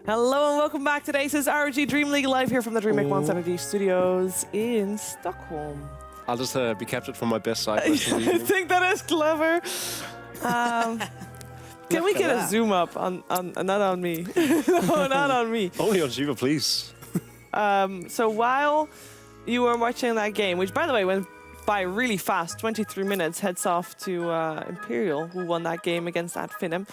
Hello and welcome back to the ASUS ROG DreamLeague live here from the DreamHack Monster Energy Studios in Stockholm. I'll just be captured from my best side. I think that is clever. Can we get a zoom up on not on me? No, not on me. Only on Shiva, please. So while you were watching that game, which by the way went by really fast, 23 minutes, heads off to Imperial, who won that game against Finem.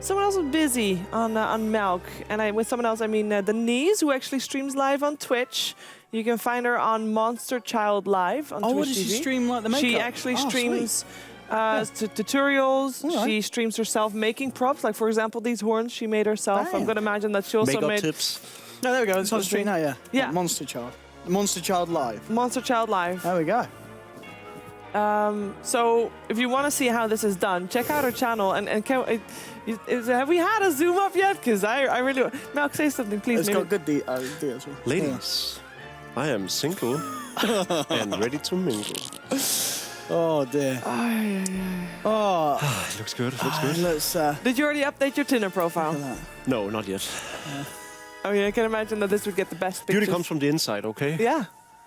Someone else was busy on Melk, and with someone else I mean Denise, who actually streams live on Twitch. You can find her on Monster Child Live on Twitch. What does she stream like the makeup? She actually streams tutorials. Right. She streams herself making props, like for example these horns she made herself. I'm going to imagine that she also makeup made tips. No, there we go. It's on stream now. Yeah. Monster Child. Monster Child Live. Monster Child Live. There we go. So if you want to see how this is done, check out her channel. And have we had a zoom up yet? Because I really want... Malk, say something, please. It's got good details. Ladies, I am single and ready to mingle. Oh dear. Oh, it looks good. It looks good. Let's. Did you already update your Tinder profile? No, not yet. Oh yeah, I can imagine that this would get the best pictures. Beauty comes from the inside, okay? Yeah.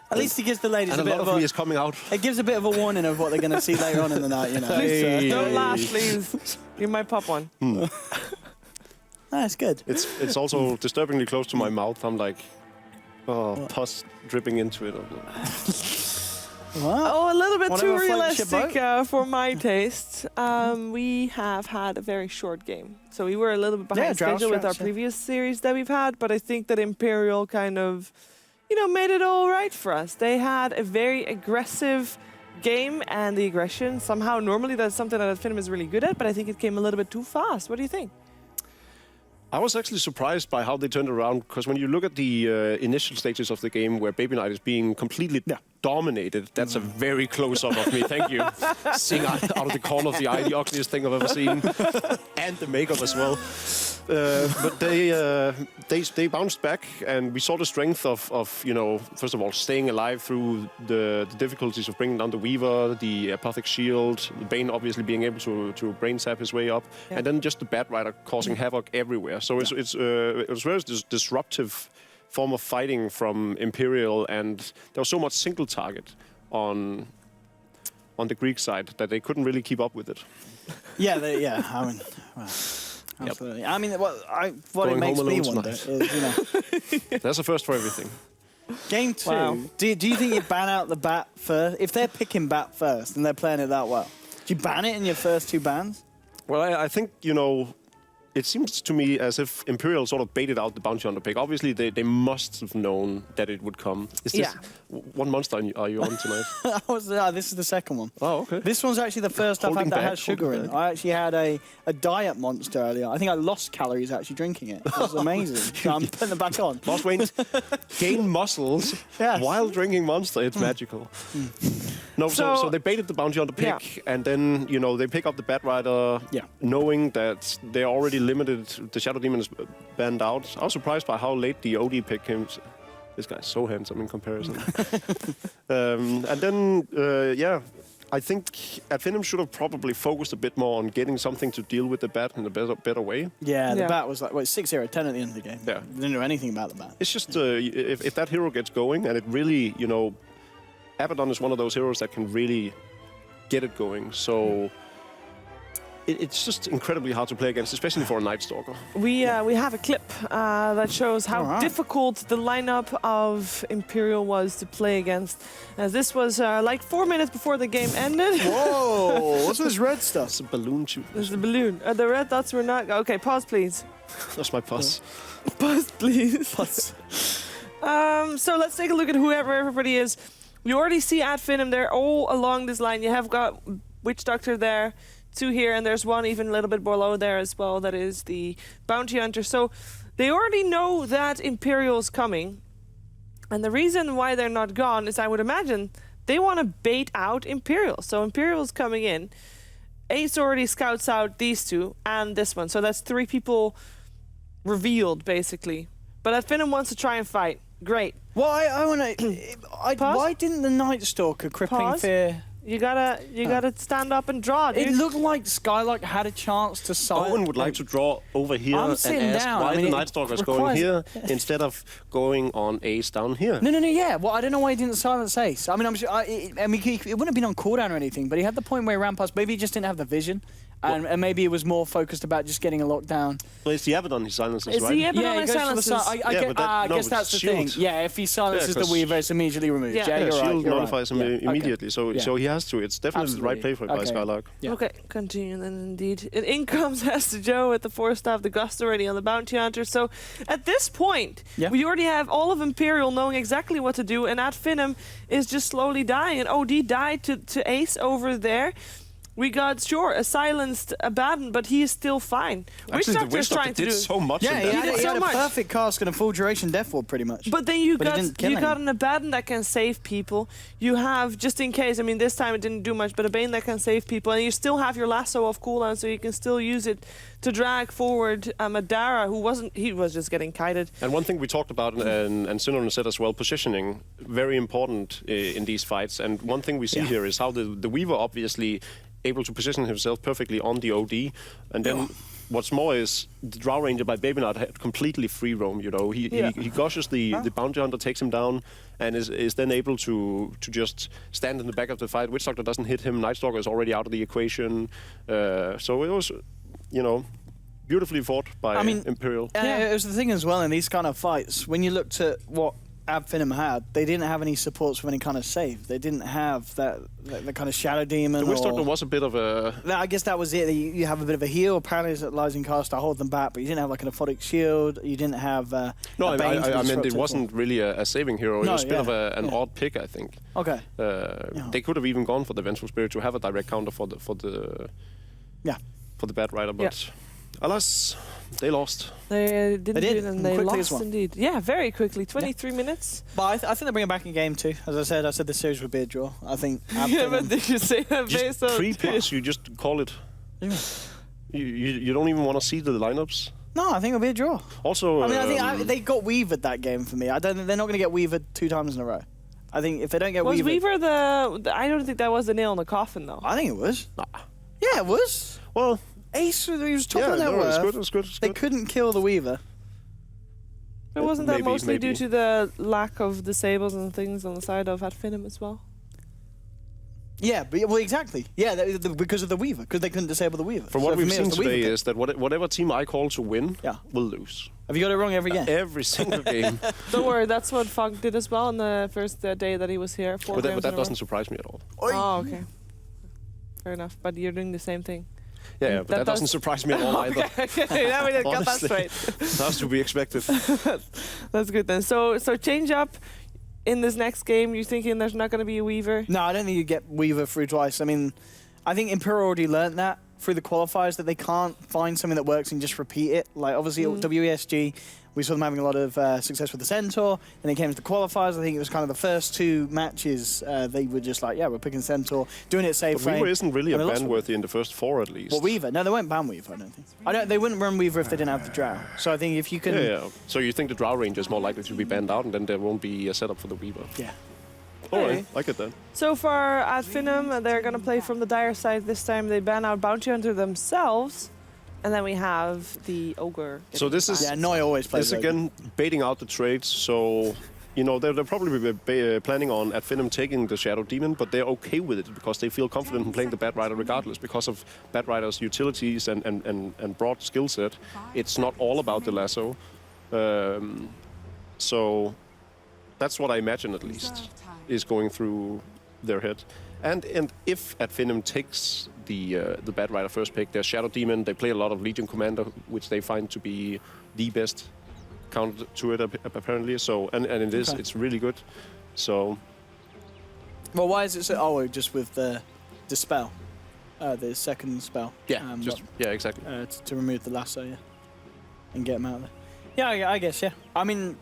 At least it gives the ladies and a bit lot of me is coming out. It gives a bit of a warning of what they're going to see later on in the night, you know. Please, don't laugh, please. You might pop one. That's good. It's also disturbingly close to my mouth. I'm like, pus dripping into it. Oh, a little bit too realistic for my taste. We have had a very short game. So we were a little bit behind schedule with our previous series that we've had, but I think that Imperial kind of, made it all right for us. They had a very aggressive game, and the aggression, somehow, normally that's something that Finem is really good at, but I think it came a little bit too fast. What do you think? I was actually surprised by how they turned around, because when you look at the initial stages of the game where Baby Knight is being completely dominated, that's a very close-up of me. Thank you. Seeing out of the corner of the eye, the ugliest thing I've ever seen. And the makeup as well. But they bounced back, and we saw the strength of first of all, staying alive through the difficulties of bringing down the Weaver, the Apothic Shield, the Bane obviously being able to brain sap his way up, and then just the Bat Rider causing havoc everywhere. So it was very disruptive form of fighting from Imperial, and there was so much single target on the Greek side that they couldn't really keep up with it. I mean, well, absolutely. Yep. I mean, what it makes me wonder is, That's a first for everything. Game 2. Wow. Do you think you ban out the Bat first? If they're picking Bat first and they're playing it that well, do you ban it in your first 2 bans? Well, I think, it seems to me as if Imperial sort of baited out the bounty hunter pick. Obviously, they must have known that it would come. Is this what monster are you on tonight? This is the second one. Oh, okay. This one's actually the first I've had that has sugar in. I actually had a diet monster earlier. I think I lost calories actually drinking it. It was amazing. So I'm putting them back on. Lost weight, gain muscles while drinking monster. It's magical. No, so they baited the bounty hunter pick, and then they pick up the Bat Rider, knowing that they're already limited. The Shadow Demon is banned out. I was surprised by how late the OD pick came. This guy's so handsome in comparison. And then, I think Finem should have probably focused a bit more on getting something to deal with the Bat in a better way. Yeah, the Bat was like 6-0, 10 at the end of the game. Yeah. They didn't know anything about the Bat. It's just, if that hero gets going, and it really, Abaddon is one of those heroes that can really get it going. So it's just incredibly hard to play against, especially for a Night Stalker. We have a clip that shows how difficult the lineup of Imperial was to play against. As this was like 4 minutes before the game ended. Whoa! What's this red stuff? It's a balloon tube. There's a balloon. The red dots were not... Okay, pause, please. That's my pus. Pause, please. Pus. So let's take a look at whoever everybody is. You already see Finem there all along this line. You have got Witch Doctor there, 2 here, and there's 1 even a little bit below there as well. That is the Bounty Hunter. So they already know that Imperial's coming. And the reason why they're not gone is, I would imagine, they want to bait out Imperial. So Imperial's coming in. Ace already scouts out these 2 and this one. So that's 3 people revealed, basically. But Finem wants to try and fight. Great. Well, I want to... Why didn't the Night Stalker Crippling Fear... You gotta stand up and draw, dude. It looked like Skylark had a chance to silence. Owen would like to draw over here and ask why the Night Stalker is going here instead of going on Ace down here. No, yeah. Well, I don't know why he didn't silence Ace. I mean, I'm sure. It wouldn't have been on cooldown or anything, but he had the point where he ran past. Maybe he just didn't have the vision. And maybe it was more focused about just getting a lockdown. Well, it's the Abaddon he silences, it's right? the Abaddon he silences. I guess that's the thing. Yeah, if he silences the Weaver, it's immediately removed. Yeah, you're right. Shield notifies him immediately, so he has to. It's definitely the right play for by Skylark. Yeah. Okay, continue then indeed. And in comes Hester Joe with the 4-staff, the Gust already on the Bounty Hunter. So at this point, we already have all of Imperial knowing exactly what to do, and Finem is just slowly dying. And OD died to Ace over there. We got, a silenced Abaddon, but he is still fine. Actually, the Witch Doctor did so much in that. He had a perfect cast and a full duration death ward, pretty much. But then you got an Abaddon that can save people. You have, just in case, I mean, this time it didn't do much, but a Bane that can save people. And you still have your lasso off cooldown, so you can still use it to drag forward Madara, he was just getting kited. And one thing we talked about, and Synonym said as well, positioning, very important in these fights. And one thing we see here is how the Weaver obviously able to position himself perfectly on the OD, and then what's more is the Drow Ranger by Baby Knight had completely free roam. You know, he gushes the Bounty Hunter, takes him down, and is then able to just stand in the back of the fight. Witch Doctor doesn't hit him. Night Stalker is already out of the equation. So it was, beautifully fought by Imperial. It was the thing as well in these kind of fights. When you looked at what Finem had, they didn't have any supports with any kind of save. They didn't have that kind of Shadow Demon. The Witch Doctor was a bit of a... I guess that was it. You have a bit of a heal, paralyzing cast to hold them back, but you didn't have like an aphotic shield. You didn't have... I meant it wasn't really a saving hero. It was a bit of an odd pick, I think. Okay. They could have even gone for the Vengeful Spirit to have a direct counter for the Bat Rider, but alas, they lost. They didn't do it, and they quickly lost indeed. Yeah, very quickly, 23 minutes. But I think they bring it back in game 2. As I said this series would be a draw. I think. But did you say that based on 3 picks? You just call it. Yeah. You don't even want to see the lineups. No, I think it'll be a draw. Also, I think they got Weavered that game for me. I don't think they're not going to get Weavered 2 times in a row. I think if they don't get Weavered... Was Weaver I don't think that was the nail in the coffin, though. I think it was. Nah. Yeah, it was. Well... Ace, he was top of that it was good. They couldn't kill the Weaver. But wasn't that mostly due to the lack of disables and things on the side of Finem as well? Yeah, exactly. Yeah, because of the Weaver, because they couldn't disable the Weaver. From what we've seen today is that whatever team I call to win will lose. Have you got it wrong every game? Every single game. Don't worry, that's what Funk did as well on the first day that he was here. But that doesn't surprise me at all. Oh, okay. Fair enough, but you're doing the same thing. Yeah, but that doesn't surprise me at all either. Okay, now we got that straight. That's to be expected. That's good then. So change up in this next game. You're thinking there's not going to be a Weaver? No, I don't think you get Weaver through twice. I mean, I think Imperial already learned that through the qualifiers, that they can't find something that works and just repeat it. Like, obviously, at WESG, we saw them having a lot of success with the Centaur. And they came to the qualifiers. I think it was kind of the first 2 matches. They were just like, we're picking Centaur, doing it safe. But Weaver isn't really a ban-worthy in the first 4, at least. Well, Weaver? No, they won't ban Weaver, I don't think. They wouldn't run Weaver if they didn't have the Drow. So I think if you can... Yeah. So you think the Drow Ranger is more likely to be banned out, and then there won't be a setup for the Weaver? Yeah. All right, I get that. So far at Finem, they're going to play from the Dire side this time. They ban out Bounty Hunter themselves. And then we have the Ogre. So this is... Yeah, Noi always plays this again, baiting out the trades. So, they'll probably be planning on Finem taking the Shadow Demon, but they're okay with it because they feel confident in playing the Bat Rider regardless because of Bat Rider's utilities and broad skill set. It's not all about the lasso. So that's what I imagine, at least, is going through their head. And if Finem takes the Bat Rider first pick, there's Shadow Demon. They play a lot of Legion Commander, which they find to be the best counter to it, apparently. So and in this, it's really good. So. Well, why is it so? Oh, just with the spell, the second spell. Yeah, exactly. To remove the lasso, and get him out of there. Yeah, I guess, I mean,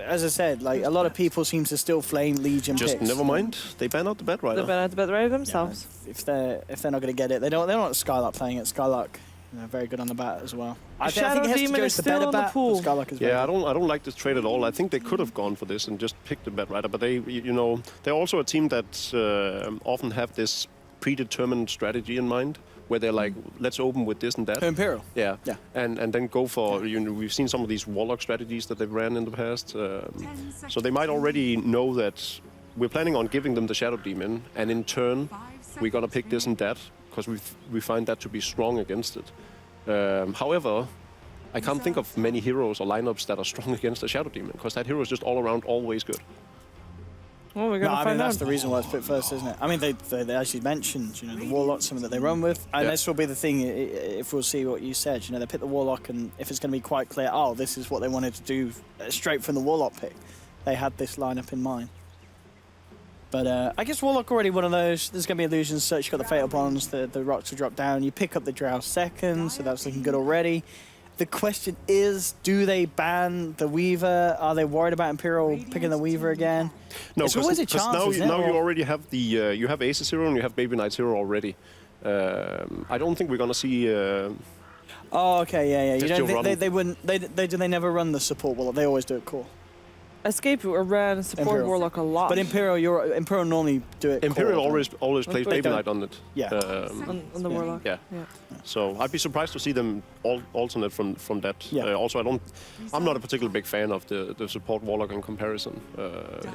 as I said, like, a lot of people seem to still flame Legion Just picks. never mind, they ban out the Bat Rider. They ban out the Bat Rider themselves. Yeah, if they're not going to get it, they don't want Skylark playing it. Skylark very good on the bat as well. I Shadow think it has Demon to go is to the still better in the bat. pool. Skylark is very Yeah, good. I don't like this trade at all. I think they could have gone for this and just picked the bat rider, but they're also a team that often have this predetermined strategy in mind, where they're like, let's open with this and that. Imperial. Yeah. Yeah. And then go for, we've seen some of these Warlock strategies that they've ran in the past. So they might already know that we're planning on giving them the Shadow Demon, and in turn, we're going to pick this and that, because we find that to be strong against it. However, I can't think of many heroes or lineups that are strong against the Shadow Demon, because that hero is just all around always good. Well, we're No, gonna I mean, find that's out. the reason why it's picked first, isn't it? I mean, they as you mentioned, the Warlock's something that they run with. And Yeah. this will be the thing, if we'll see what you said. They pick the Warlock, and if it's going to be quite clear, oh, this is what they wanted to do straight from the Warlock pick. They had this lineup in mind. But I guess Warlock already one of those. There's going to be illusions search. You've got the Fatal Bonds, the rocks will drop down. You pick up the Drow second, so that's looking good already. The question is, do they ban the Weaver? Are they worried about Imperial picking the Weaver again? No, It's always a chance, now, isn't it? now you Or- already have the you have Aces hero and you have Baby Knight's hero already. I don't think we're gonna see. Oh, okay, yeah. You Just don't your think run. they wouldn't? They never run the support Warlock. They always do it core. Escape ran support Imperial. Warlock a lot. But Imperial normally do it. Imperial core, always plays But they Baby don't. Knight on it. Yeah. on the Yeah. Warlock. Yeah. So I'd be surprised to see them alternate from that. Yeah. Also, I'm not a particularly big fan of the support Warlock in comparison.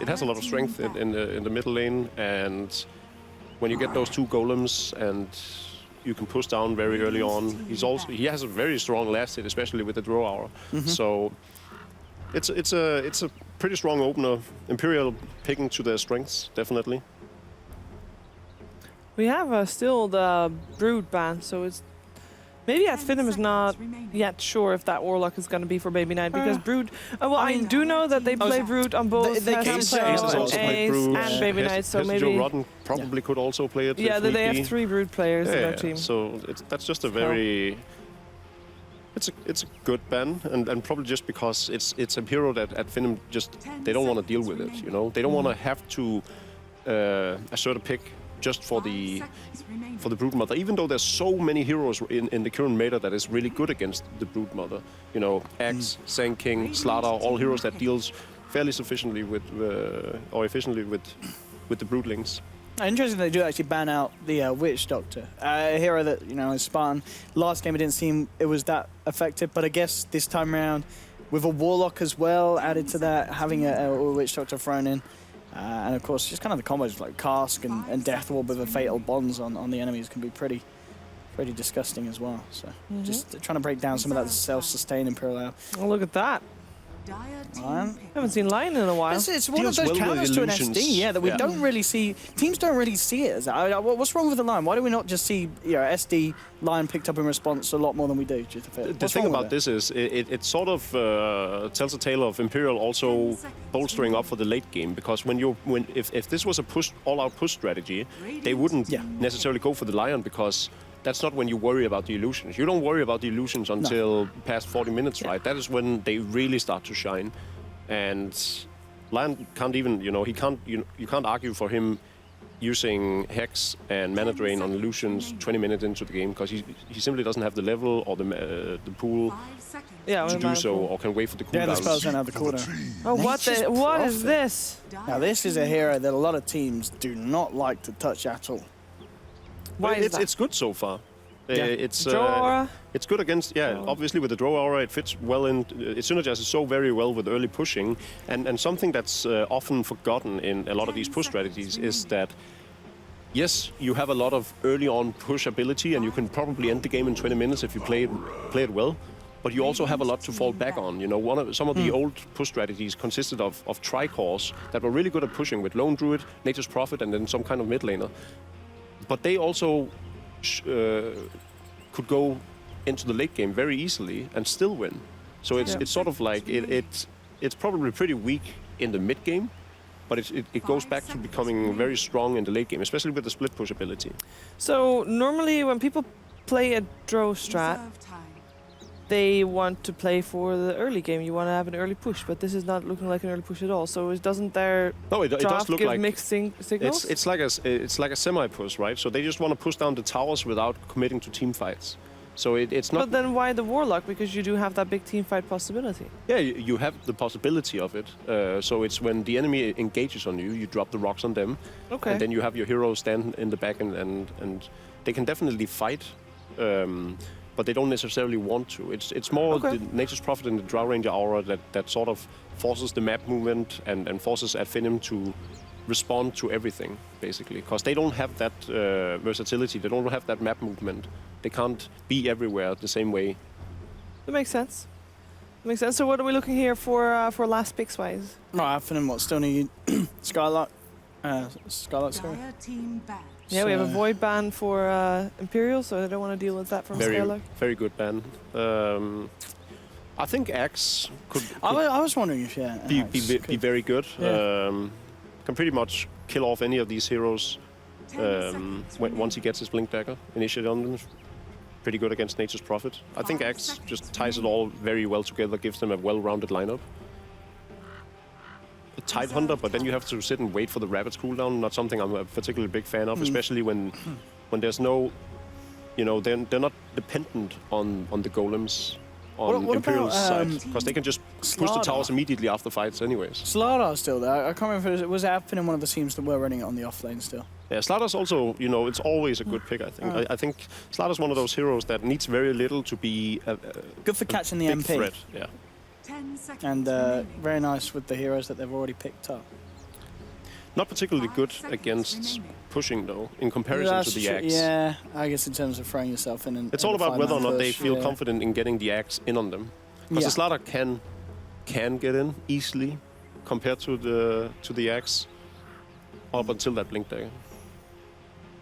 It has a lot of strength in the middle lane, and when you get those two golems and you can push down very early on, he has a very strong last hit, especially with the draw hour. So it's a pretty strong opener. Imperial picking to their strengths, definitely. We have still the Brood ban, so it's maybe at Finem is not yet sure if that Warlock is going to be for Baby Knight, because Brood. Well, I do know that they play Brood on both they can Hesjo play Aces and also play Ace Brood. and Baby Knight, so Hesjo maybe. Rodden probably could also play it. Yeah, if they need have be. 3 Brood players in their team. So that's just a very. It's a good ban, and probably just because it's a hero that at Finem just they don't want to deal with it. They don't want to have to assert a pick just for the Brood Mother. Even though there's so many heroes in the current meta that is really good against the Brood Mother. Axe, Sand King, Slaughter, all heroes that deals fairly sufficiently with or efficiently with the Broodlings. Interesting they do actually ban out the Witch Doctor, a hero that is Spartan. Last game it didn't seem it was that effective, but I guess this time around with a Warlock as well added to that, having a Witch Doctor thrown in, and of course just kind of the combos like Cask and Death Orb with the Fatal Bonds on the enemies can be pretty disgusting as well. So just trying to break down some of that self-sustain Imperial. Oh, look at that. Lion. Haven't seen Lion in a while. It's one of Deals those well with counters to an illusions. SD, that we Yeah. don't really see. Teams don't really see it as that. What's wrong with the line? Why do we not just see SD line picked up in response a lot more than we do? The thing about this is it sort of tells a tale of Imperial also bolstering up for the late game, because if this was a all-out push strategy, they wouldn't necessarily go for the Lion, because that's not when you worry about the illusions. You don't worry about the illusions until past 40 minutes, right? That is when they really start to shine. And Lion can't even, you can't argue for him using Hex and Mana Drain on illusions 20 minutes into the game, because he simply doesn't have the level or the pool Yeah, to with do Mana so, Pool. or can wait for the Yeah, the spells cooldowns. don't have the cooldown. Oh, Nature's what is Prophet. this? Now this is a hero that a lot of teams do not like to touch at all. Why is that? It's good so far. It's Draw aura? it's good against, obviously with the draw aura, it fits well in. It synergizes so very well with early pushing, and something that's often forgotten in a lot of these push strategies is that, yes, you have a lot of early on push ability, and you can probably end the game in 20 minutes if you play it well. But you also have a lot to fall back on. Some of the old push strategies consisted of tricores that were really good at pushing with Lone Druid, Nature's Prophet, and then some kind of mid laner. But they also could go into the late game very easily and still win. So it's sort of like it's probably pretty weak in the mid game, but it goes back to becoming very strong in the late game, especially with the split push ability. So normally when people play a draw strat, they want to play for the early game. You want to have an early push, but this is not looking like an early push at all. So doesn't their No, it does draft look give like mixed signals? it's like a semi push, right? So they just want to push down the towers without committing to team fights. So it's not. But then why the Warlock? Because you do have that big team fight possibility. Yeah, you have the possibility of it. So it's when the enemy engages on you, you drop the rocks on them, Okay. and then you have your heroes stand in the back, and they can definitely fight, but they don't necessarily want to. It's more Okay. the Nature's Prophet and the Drow Ranger aura that sort of forces the map movement and forces at Finem to respond to everything, basically, because they don't have that versatility. They don't have that map movement. They can't be everywhere the same way. That makes sense. Makes sense. So what are we looking here for last picks wise? Right, Finem, what, still need Skylark? Skylark, sorry. Dire team back. Yeah, we have a So- void ban for Imperial, so I don't want to deal with that from Skylark. Very good ban. I think Axe could I was wondering if, yeah. be very good. Yeah. Can pretty much kill off any of these heroes 10 seconds once he gets his Blink Dagger initiated on them. Pretty good against Nature's Prophet. I think 5 Axe seconds just ties it all very well together, gives them a well-rounded lineup. A Tide Hunter, but then you have to sit and wait for the Rabbit's cooldown. Not something I'm a particularly big fan of, especially when there's no, they're not dependent on the golems on What Imperial's about, side, because they can just push the Slardar? towers immediately after fights anyways. Slardar's still there. I can't remember if it was Finem one of the teams that were running it on the off lane still. Yeah, Slardar's also, it's always a good pick, I think. I think Slardar's one of those heroes that needs very little to be a Good for catching the big MP. threat. Yeah. 10 seconds And remaining. very nice with the heroes that they've already picked up. Not particularly 5 good seconds against remaining. pushing, though, in comparison That's to the true, Axe. yeah, I guess in terms of throwing yourself in. It's all about whether or not they feel confident in getting the Axe in on them. Because the Slardar can get in easily compared to the Axe up until that Blink Dagger.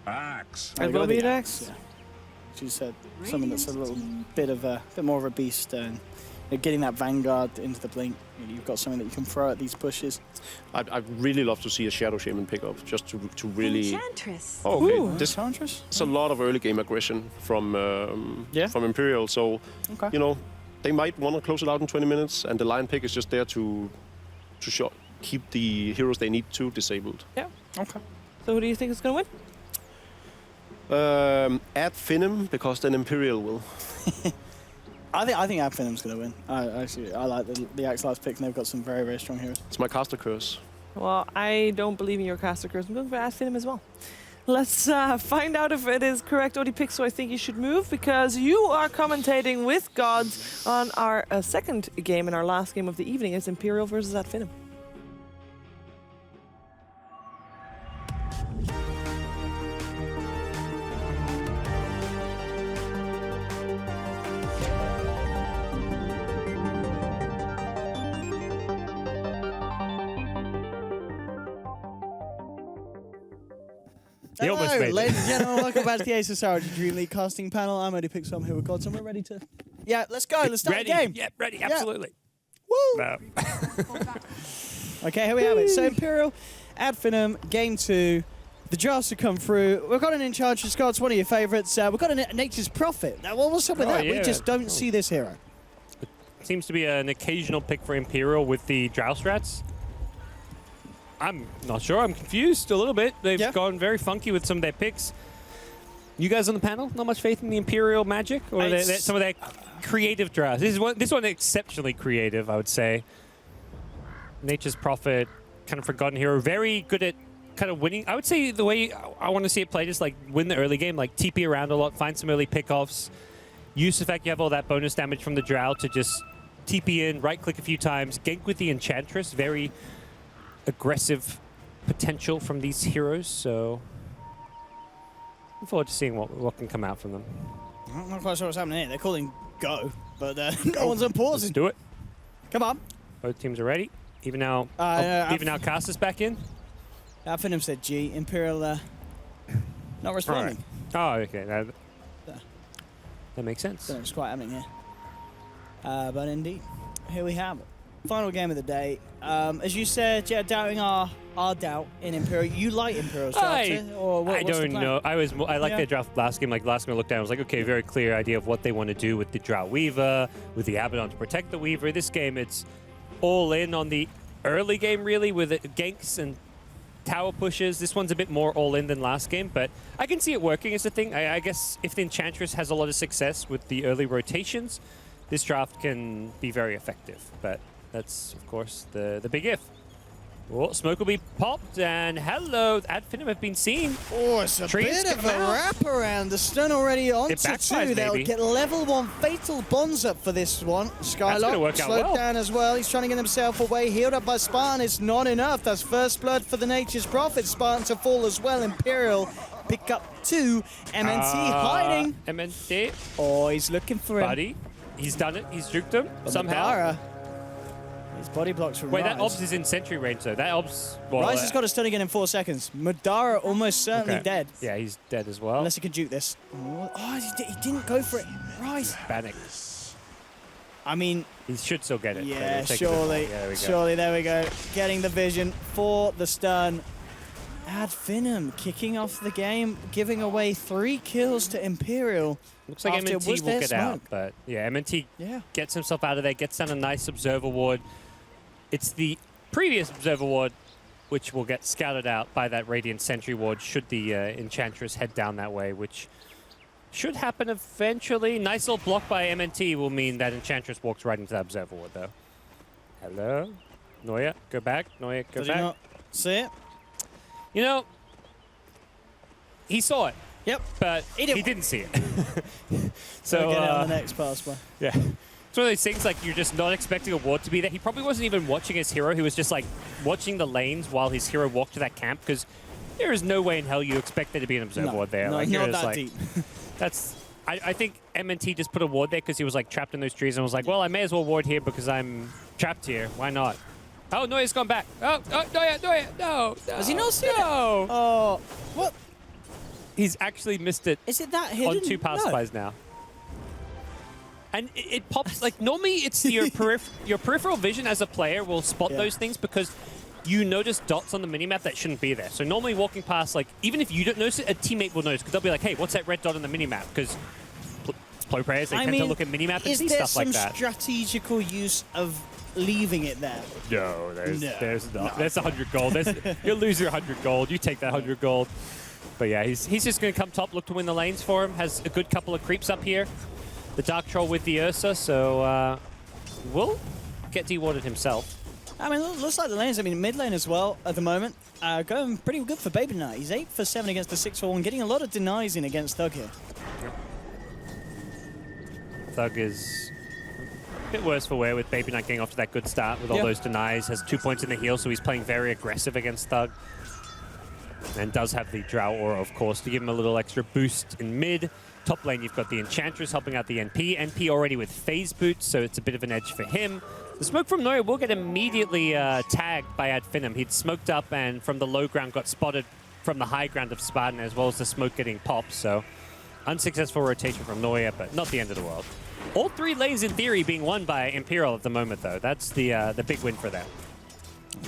Axe. It will be next. Yeah. She said something that's a little bit more of a beast. Getting that Vanguard into the blink, you've got something that you can throw at these pushes. I'd really love to see a Shadow Shaman pick up, just to really... Enchantress. Oh, okay. Ooh, This Enchantress? It's a lot of early game aggression from Imperial, so Okay. they might want to close it out in 20 minutes, and the Lion pick is just there to keep the heroes they need to disabled. Yeah. Okay. So who do you think is going to win? Add Finem, because then Imperial will. I think Finem's going to win. I like the Axelar's picks, and they've got some very, very strong heroes. It's my caster curse. Well, I don't believe in your caster curse. I'm going for Finem as well. Let's find out if it is correct Odie pick, so I think you should move, because you are commentating with Gods on our second game and our last game of the evening. It's Imperial versus Finem. He almost Hello, made it. ladies and gentlemen, welcome back to the ASUS ROG DreamLeague casting panel. I'm Odie Pixel, I'm here with Gods, and we're ready to... Yeah, let's go, let's start Ready? the game. Yep, ready, absolutely. Woo! No. Okay, here we have it. So Imperial, Finem, game 2. The drafts have come through. We've got an Enchantress, Gods, one of your favourites. We've got a Nature's Prophet. Now, what's up with Oh, that? We yeah. just don't see this hero. Seems to be an occasional pick for Imperial with the Drow strats. I'm not sure. I'm confused a little bit. They've gone very funky with some of their picks. You guys on the panel, not much faith in the Imperial magic or some of their creative drafts. This one exceptionally creative, I would say. Nature's Prophet, kind of forgotten hero, very good at kind of winning. I would say the way I want to see it played is like win the early game, like TP around a lot, find some early pickoffs. Use the fact you have all that bonus damage from the Drow to just TP in, right-click a few times, gank with the Enchantress, very aggressive potential from these heroes, so looking forward to seeing what can come out from them. I'm not quite sure what's happening here. They're calling go, but no one's on pause. Let's do it. Come on. Both teams are ready. Even now, even now, Caster's back in. Finem said G. Imperial not responding. Oh, okay. That makes sense. Don't know what's quite happening here. But indeed, here we have it. Final game of the day. As you said, yeah, doubting our doubt in Imperial. You like Imperial's draft, or I what's the don't plan? know. I like their draft last game. Like last game I looked down, I was like, okay, very clear idea of what they want to do with the Drow Weaver, with the Abaddon to protect the Weaver. This game, it's all in on the early game, really, with ganks and tower pushes. This one's a bit more all-in than last game, but I can see it working as a thing. I guess if the Enchantress has a lot of success with the early rotations, this draft can be very effective. But that's, of course, the big if. Oh, smoke will be popped, and hello, Finem have been seen. Oh, it's a Trees bit of a come out. wraparound. The stun already on It to backfires, 2. They'll maybe. get level 1 fatal bonds up for this one. gonna Skylock work out slowed well. down as well. He's trying to get himself away. Healed up by Spartan. It's not enough. That's first blood for the Nature's Prophet. Spartan to fall as well. Imperial pick up 2. MNT hiding. MNT, Oh, he's looking for him. buddy. He's done it. He's juked him somehow. Madara, his body blocks from Wait, Rise. that Obs is in sentry range, though. That Obs... Well, Rise has got a stun again in 4 seconds. Madara almost certainly okay. dead. Yeah, he's dead as well. Unless he can juke this. Oh, he didn't go for it. Rise. Bannock. I mean, He should still get it. but yeah, he'll take it. surely. Yeah, there we go. Surely, there we go. Getting the vision for the stun. Finem kicking off the game, giving away 3 kills to Imperial. Looks like after it MNT was will their get out, smoke. but yeah, MNT Yeah. gets himself out of there, gets down a nice Observer Ward. It's the previous Observer Ward which will get scouted out by that Radiant Sentry Ward should the Enchantress head down that way, which should happen eventually. Nice little block by MNT will mean that Enchantress walks right into that Observer Ward, though. Hello? Noya, go back. Noya, go Did back. he not see it? You know, he saw it, Yep. but He he didn't- didn't see it. So, Get it on the next pass by. yeah. It's one of those things like you're just not expecting a ward to be there. He probably wasn't even watching his hero. He was just like watching the lanes while his hero walked to that camp, because there is no way in hell you expect there to be an observer ward there. No, like, not you're just that like, deep. That's. I think MNT just put a ward there because he was like trapped in those trees and was like, well, I may as well ward here because I'm trapped here. Why not? Oh, Noya's gone back. Oh, Noya, no. Has he not seen it? No. Oh, what? He's actually missed it Is it that hidden? on 2 pass No. buys now. And it pops, like, normally it's your peripheral vision as a player will spot Yeah. those things because you notice dots on the minimap that shouldn't be there. So normally walking past, like, even if you don't notice it, a teammate will notice because they'll be like, hey, what's that red dot on the minimap? Because pro players, they tend to look at minimap and is see there stuff like some that. strategical use of leaving it there? No, there's No. not. There's 100 gold. You'll lose your 100 gold. You take that 100 gold. But yeah, he's just going to come top, look to win the lanes for him. Has a good couple of creeps up here. The Dark Troll with the Ursa, so will get dewarded himself. I mean, looks like the lanes, I mean, mid lane as well at the moment. Going pretty good for Baby Knight. He's 8 for 7 against the 6 for 1, getting a lot of denies in against Thug here. Thug is a bit worse for wear with Baby Knight getting off to that good start with all those denies. Has 2 points in the heal, so he's playing very aggressive against Thug. And does have the Drow Aura, of course, to give him a little extra boost in mid. Top lane, you've got the Enchantress helping out the NP. NP already with Phase Boots, so it's a bit of an edge for him. The smoke from Noya will get immediately tagged by Finem. He'd smoked up and from the low ground got spotted from the high ground of Spartan, as well as the smoke getting popped. So unsuccessful rotation from Noya, but not the end of the world. All 3 lanes, in theory, being won by Imperial at the moment, though. That's the big win for them.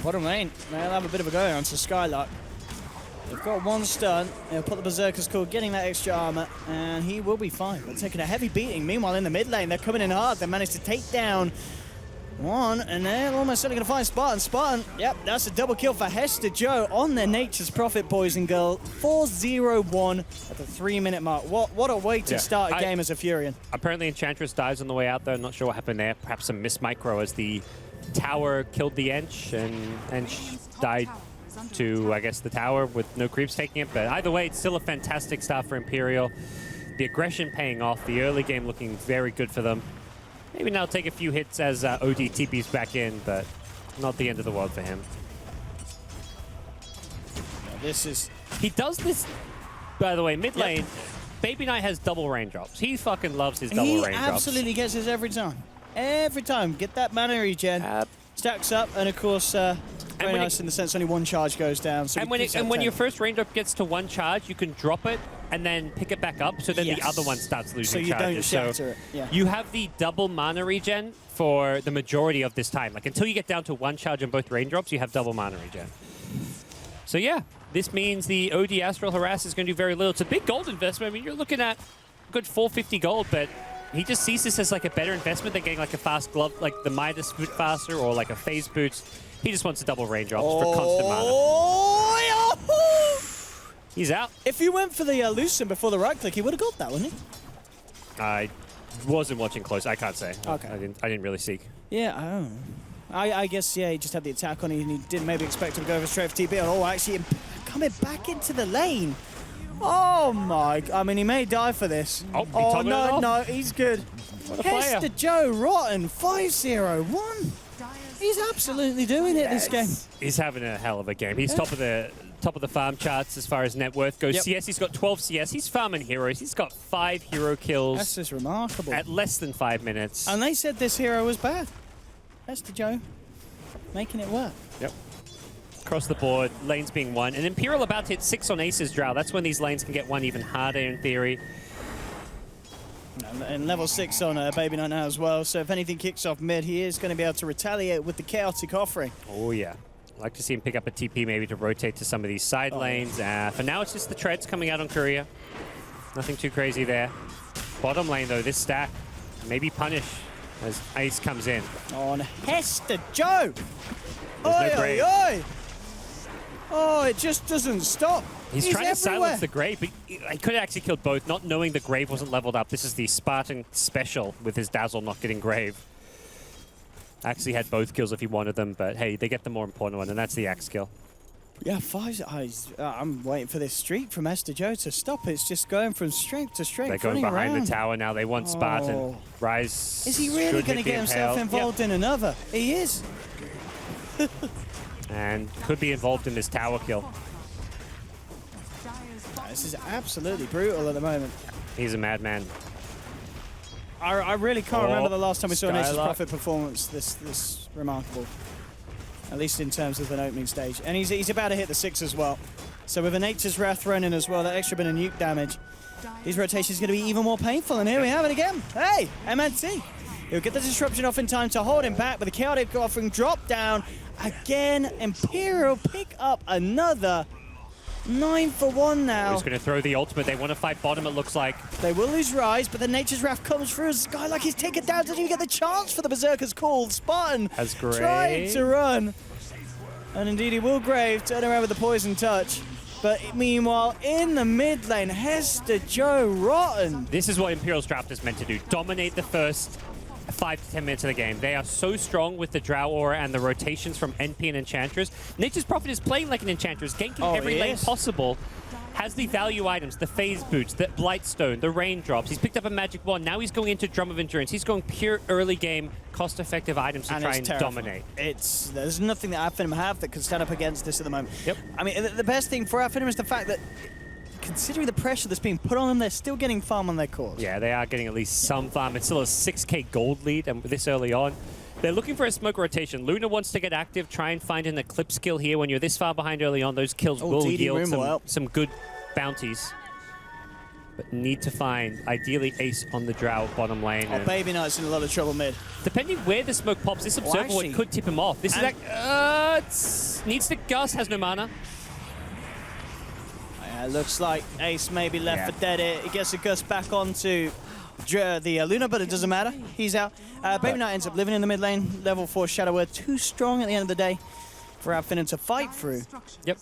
Bottom lane, they'll have a bit of a go onto Skylark. They've got 1 stun. They'll put the Berserker's Call, getting that extra armor, and he will be fine. They're taking a heavy beating. Meanwhile, in the mid lane, they're coming in hard. They managed to take down 1, and they're almost certainly going to find Spartan. Spartan, yep, that's a double kill for Hester Joe on their Nature's Prophet, boys and girls. 4-0-1 at the 3-minute mark. What a way to start a game as a Furion. Apparently, Enchantress dies on the way out there. I'm not sure what happened there. Perhaps some micro as the tower killed the Ench, and Ench died to, I guess, the tower with no creeps taking it. But either way, it's still a fantastic start for Imperial. The aggression paying off. The early game looking very good for them. Maybe now take a few hits as OD TP's back in, but not the end of the world for him. This is... He does this, by the way, mid lane. Baby Knight has double raindrops. He fucking loves his double He raindrops. absolutely gets this every time. Every time. Get that mana regen. Stacks up, and of course, very nice in the sense only 1 charge goes down. So and when your first raindrop gets to 1 charge, you can drop it and then pick it back up, so then the other one starts losing charges. So you don't shatter it. Yeah. You have the double mana regen for the majority of this time. Like, until you get down to 1 charge on both raindrops, you have double mana regen. So yeah, this means the OD Astral Harass is going to do very little. It's a big gold investment. I mean, you're looking at a good 450 gold, but he just sees this as like a better investment than getting like a fast glove, like the Midas Foot Faster or like a Phase Boots. He just wants a double raindrops for constant mana. Oh, He's out. If you went for the Lucent before the right click, he would have got that, wouldn't he? I wasn't watching close. I can't say. Okay. I didn't really seek. Yeah, I don't know. I guess, yeah, he just had the attack on him and he didn't maybe expect him to go over straight for TP. Oh, actually, coming back into the lane. Oh, my. I mean, he may die for this. Oh, he toggled it off. No, he's good. What a player. Hester Joe Rotten, 5-0-1. He's absolutely doing it this game. He's having a hell of a game. He's top of the farm charts as far as net worth goes. Yep. CS, he's got 12 CS. He's farming heroes. He's got 5 hero kills. That's just remarkable. At less than 5 minutes. And they said this hero was bad. Hester Joe making it work. Yep. Across the board, lanes being won. And Imperial about to hit 6 on ASUS Drow. That's when these lanes can get won even harder in theory. And level 6 on Baby Knight now as well, so if anything kicks off mid, he is going to be able to retaliate with the Chaotic Offering. Oh, yeah. I'd like to see him pick up a TP maybe to rotate to some of these side lanes. For now, it's just the treads coming out on Korea. Nothing too crazy there. Bottom lane, though, this stack, maybe punish as Ace comes in. On Hester Joe! There's no grave. Oi! Oh, it just doesn't stop. He's trying to everywhere. silence the Grave, but I could have actually killed both, not knowing the Grave wasn't leveled up. This is the Spartan special with his Dazzle not getting Grave. Actually had both kills if he wanted them, but hey, they get the more important one, and that's the Axe kill. Yeah, 5. I'm waiting for this streak from Hester Joe to stop. It's just going from strength to strength. They're going running behind around. the tower now. They want Spartan. Oh. Rise. Is he really going to get himself involved in another? He is. And could be involved in this tower kill. This is absolutely brutal at the moment. He's a madman. I really can't remember the last time we saw an Aces Skylark. Prophet performance this remarkable. At least in terms of an opening stage. And he's about to hit the 6 as well. So with a Nature's Wrath thrown in as well, that extra bit of nuke damage, these rotations are going to be even more painful. And here we have it again. Hey, MNC. He'll get the disruption off in time to hold him back, but the Chaotic Offering drop down. Again, Imperial pick up another 9 for 1 now. He's going to throw the ultimate. They want to fight bottom, it looks like. They will lose Rise, but the Nature's Wrath comes through as Skylark is taken down. Doesn't even get the chance for the Berserker's call. Spartan Has Grave. trying to run. And indeed he will Grave, turn around with the Poison Touch. But meanwhile, in the mid lane, Hester Joe Rotten. This is what Imperial's draft is meant to do. Dominate the first 5 to 10 minutes of the game. They are so strong with the Drow Aura and the rotations from NP and Enchantress. Nature's Prophet is playing like an Enchantress, ganking every lane possible. Has the value items, the Phase Boots, the Blightstone, the Raindrops. He's picked up a Magic Wand. Now he's going into Drum of Endurance. He's going pure early game, cost-effective items to try and dominate. There's nothing that Finem have that can stand up against this at the moment. Yep. I mean, the best thing for Finem is the fact that considering the pressure that's being put on them, they're still getting farm on their cores. Yeah, they are getting at least some farm. It's still a 6k gold lead, and this early on. They're looking for a smoke rotation. Luna wants to get active, try and find an Eclipse skill here. When you're this far behind early on, those kills will yield some good bounties. But need to find, ideally, Ace on the Drow bottom lane. Oh, Baby Knight's in a lot of trouble mid. Depending where the smoke pops, this Observer Ward could tip him off. This is like, needs to Gus, has no mana. Looks like Ace may be left for dead. He gets a Gus back onto the Luna, but it doesn't matter. He's out. Baby Knight ends up living in the mid lane. Level 4 Shadow Word, too strong at the end of the day for Finem to fight through. Yep,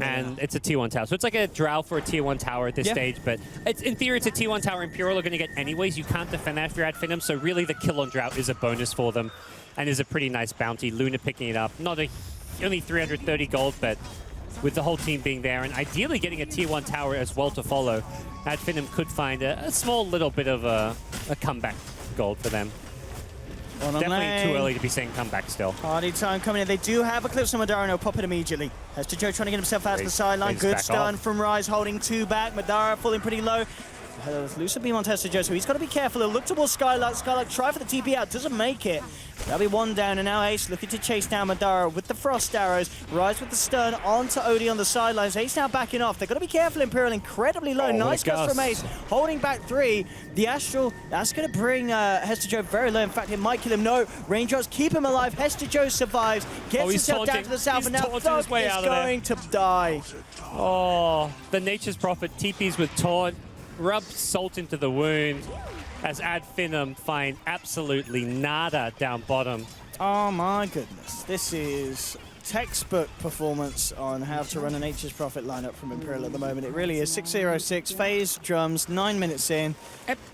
and it's a tier 1 tower. So it's like a Drow for a tier 1 tower at this stage, but in theory it's a tier 1 tower Imperial are going to get anyways. You can't defend that if you're at Finem, so really the kill on Drow is a bonus for them and is a pretty nice bounty. Luna picking it up. Only 330 gold, but with the whole team being there and ideally getting a tier 1 tower as well to follow, Finem could find a small little bit of a comeback gold for them. Definitely too early to be saying comeback still. Party time coming in. They do have Eclipse on Madara and he'll pop it immediately. Hester Joe trying to get himself out to the sideline. Good stun from Rise, holding 2 back. Madara falling pretty low. Lucid beam on Hester Joe, so he's got to be careful. He'll look towards Skylark. Skylark try for the TP out, doesn't make it. That'll be 1 down, and now Ace looking to chase down Madara with the Frost Arrows. Rise with the stun onto Odie on the sidelines. Ace now backing off. They've got to be careful. Imperial incredibly low. Nice Gus from Ace, holding back 3. The Astral, that's going to bring Hester Joe very low. In fact, it might kill him. No, Raindrops keep him alive. Hester Joe survives, gets himself down to the south, and now Thug is going to die. Oh, the Nature's Prophet TPs with Taunt. Rub salt into the wound as Finem find absolutely nada down bottom. Oh my goodness. This is textbook performance on how to run an Nature's Prophet lineup from Imperial at the moment. It really is. 606 phase drums, 9 minutes in.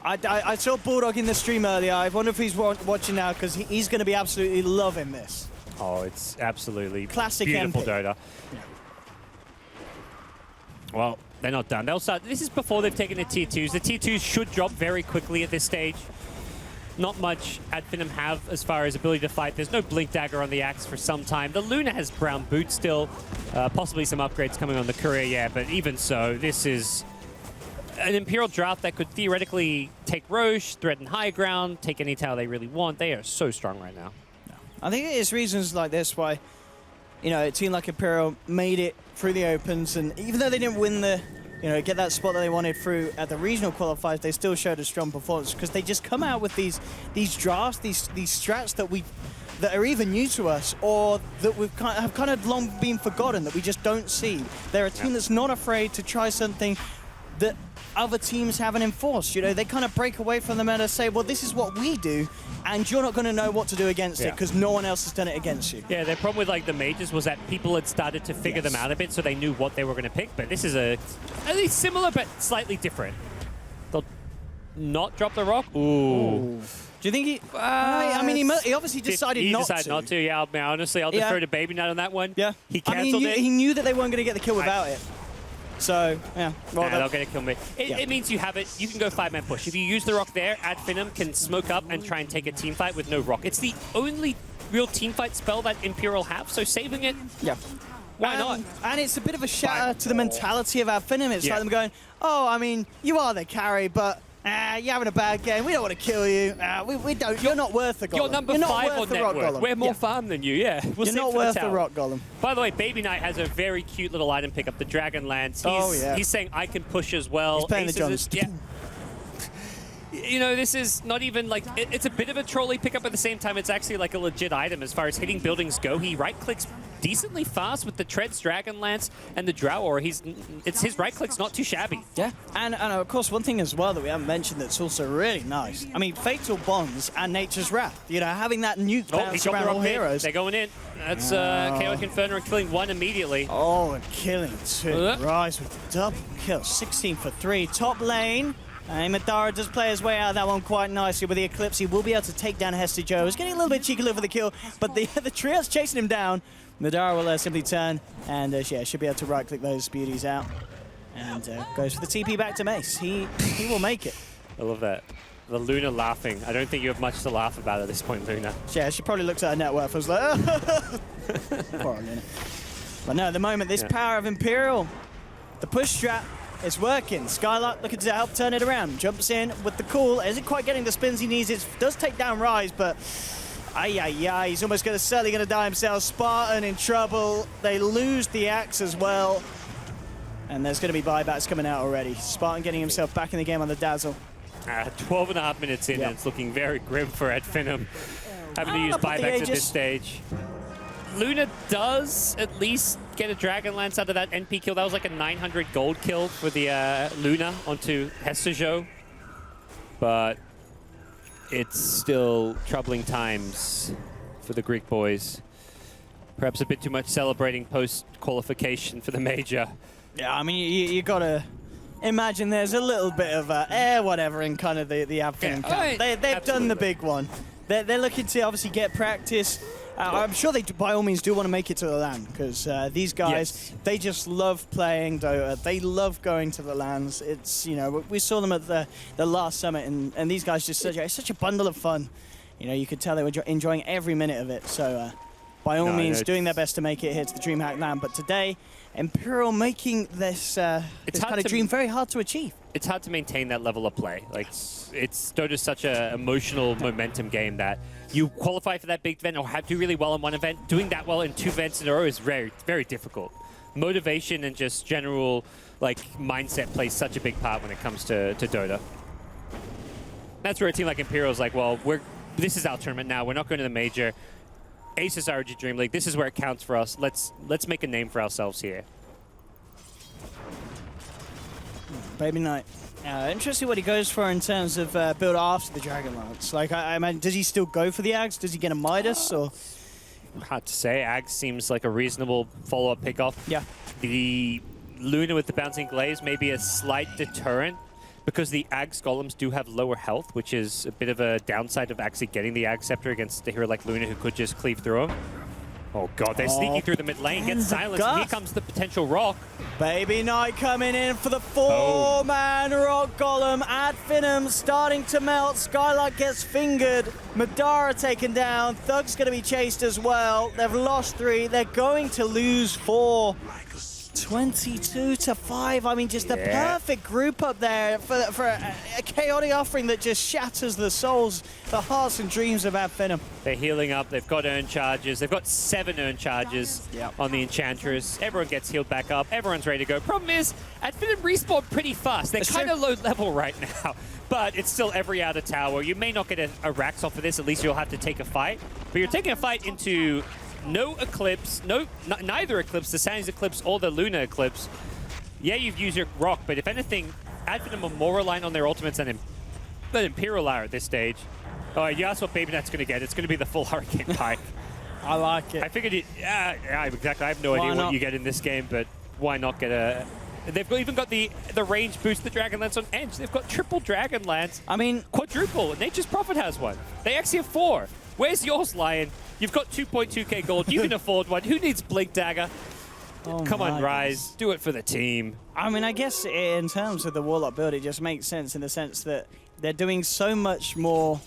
I saw Bulldog in the stream earlier. I wonder if he's watching now, because he's going to be absolutely loving this. Oh, it's absolutely Classic beautiful MP. Dota. Yeah. Well, they're not done. They'll start. This is before they've taken the tier 2s. The tier 2s should drop very quickly at this stage. Not much at Finem have as far as ability to fight. There's no Blink Dagger on the Axe for some time. The Luna has brown boots still. Possibly some upgrades coming on the Courier, yeah, but even so, this is an Imperial draft that could theoretically take Roche, threaten high ground, take any tower they really want. They are so strong right now. I think it is reasons like this why, you know, a team like Imperial made it through the opens, and even though they didn't win the, you know, get that spot that they wanted through at the regional qualifiers, they still showed a strong performance, because they just come out with these drafts, these strats that are either new to us or that have kind of long been forgotten, that we just don't see. They're a team that's not afraid to try something that other teams haven't enforced. You know, they kind of break away from the meta, say, well, this is what we do, and you're not going to know what to do against it, because no one else has done it against you. Yeah, their problem with like the majors was that people had started to figure them out a bit, so they knew what they were going to pick. But this is at least similar, but slightly different. They'll not drop the rock. Ooh. Do you think he... I mean, he obviously decided he not decided to. not to, yeah. Honestly, I'll defer to Baby Knight on that one. Yeah. He cancelled it. He knew that they weren't going to get the kill without it. So, yeah. Well, they'll get a kill mid. It means you have it. You can go 5-man push. If you use the rock there, Finem can smoke up and try and take a team fight with no rock. It's the only real team fight spell that Imperial have, so saving it, why not? And it's a bit of a shatter to the mentality of our Finem. It's like them going, oh, I mean, you are the carry, but you're having a bad game. We don't want to kill you. We don't. You're not worth the golem. You're number 5 on network. We're more farm than you, We'll you're not worth the rock golem. By the way, Baby Knight has a very cute little item pickup, the Dragon Lance. He's saying I can push as well. He's playing the drums. You know, this is not even like, it's a bit of a trolley pickup at the same time. It's actually like a legit item as far as hitting buildings go. He right-clicks decently fast with the Treads, Dragon Lance, and the Drow Aura. His right-click's not too shabby. Yeah, and of course, one thing as well that we haven't mentioned that's also really nice. I mean, Fatal Bonds and Nature's Wrath. You know, having that nuke bounce around all heroes. They're going in. That's Chaotic Inferno and killing one immediately. Oh, and killing two. Rise with the double kill. 16 for 3. Top lane. Madara does play his way out of that one quite nicely with the Eclipse. He will be able to take down Hester Joe. He's getting a little bit cheeky for the kill, but the trio's chasing him down. Madara will simply turn and should be able to right-click those beauties out. And goes for the TP back to Mace. He will make it. I love that. The Luna laughing. I don't think you have much to laugh about at this point, Luna. Yeah, she probably looks at her net worth and was like, poor Luna. But no, at the moment, this power of Imperial, the push strat, it's working. Skylark looking to help turn it around. Jumps in with the call. Isn't quite getting the spins he needs. It does take down Rise, but he's almost certainly going to die himself. Spartan in trouble. They lose the Axe as well. And there's going to be buybacks coming out already. Spartan getting himself back in the game on the Dazzle. 12.5 minutes in, and it's looking very grim for Finem. Having to use buybacks at this stage. Luna does at least get a Dragon Lance out of that NP kill. That was like a 900 gold kill for the Luna onto Hester Joe. But it's still troubling times for the Greek boys. Perhaps a bit too much celebrating post-qualification for the major. Yeah, I mean, you got to imagine there's a little bit of whatever in kind of the Finem camp. They've done the big one. They're looking to obviously get practice. I'm sure they, by all means, do want to make it to the LAN, because these guys, they just love playing Dota. They love going to the LANs. It's, you know, we saw them at the last summit, and these guys just it's such a bundle of fun. You know, you could tell they were enjoying every minute of it. So, by all means, doing their best to make it here to the DreamHack LAN. But today, Imperial making this kind of dream very hard to achieve. It's hard to maintain that level of play. Like, Dota's such an emotional momentum game that you qualify for that big event or do really well in one event. Doing that well in 2 events in a row is very, very difficult. Motivation and just general mindset plays such a big part when it comes to Dota. That's where a team like Imperial is like, well, this is our tournament now. We're not going to the major. ASUS ROG DreamLeague. This is where it counts for us. Let's make a name for ourselves here. Baby Knight. Interesting what he goes for in terms of build after the Dragon Lance. Like, I imagine, does he still go for the Axe? Does he get a Midas? Or hard to say. Ag seems like a reasonable follow-up pickoff. Yeah. The Luna with the bouncing glaze may be a slight deterrent because the Ag's golems do have lower health, which is a bit of a downside of actually getting the Ag Scepter against a hero like Luna who could just cleave through him. Oh god, they're sneaking through the mid lane, get silenced, and here comes the potential rock. Baby Knight coming in for the 4-man rock golem at Finem, starting to melt. Skylark gets fingered. Madara taken down. Thug's going to be chased as well. They've lost 3. They're going to lose 4. 22-5. I mean, just the perfect group up there for a chaotic offering that just shatters the souls, the hearts and dreams of Finem. They're healing up. They've got earn charges. They've got 7 earn charges on the Enchantress. Everyone gets healed back up. Everyone's ready to go. Problem is, Finem respawn pretty fast. They're kind of low level right now, but it's still every outer tower. You may not get a Rax off of this. At least you'll have to take a fight. But you're taking a fight into no Eclipse, neither Eclipse, the Sans Eclipse or the Luna Eclipse. Yeah, you've used your rock, but if anything, Finem are more reliant on their ultimates than Imperial are at this stage. Oh, you asked what Baby Knight's going to get. It's going to be the full Hurricane Pike. I like it. I figured it. Yeah, exactly. I have no idea what you get in this game, but why not get a... They've even got the range boost, the Dragonlance on Edge. They've got triple Dragonlance. I mean... Quadruple. Nature's Prophet has one. They actually have 4. Where's yours, Lion? You've got 2.2k gold. You can afford one. Who needs Blink Dagger? Come on, Rise. Do it for the team. I mean, I guess in terms of the Warlock build, it just makes sense in the sense that they're doing so much more...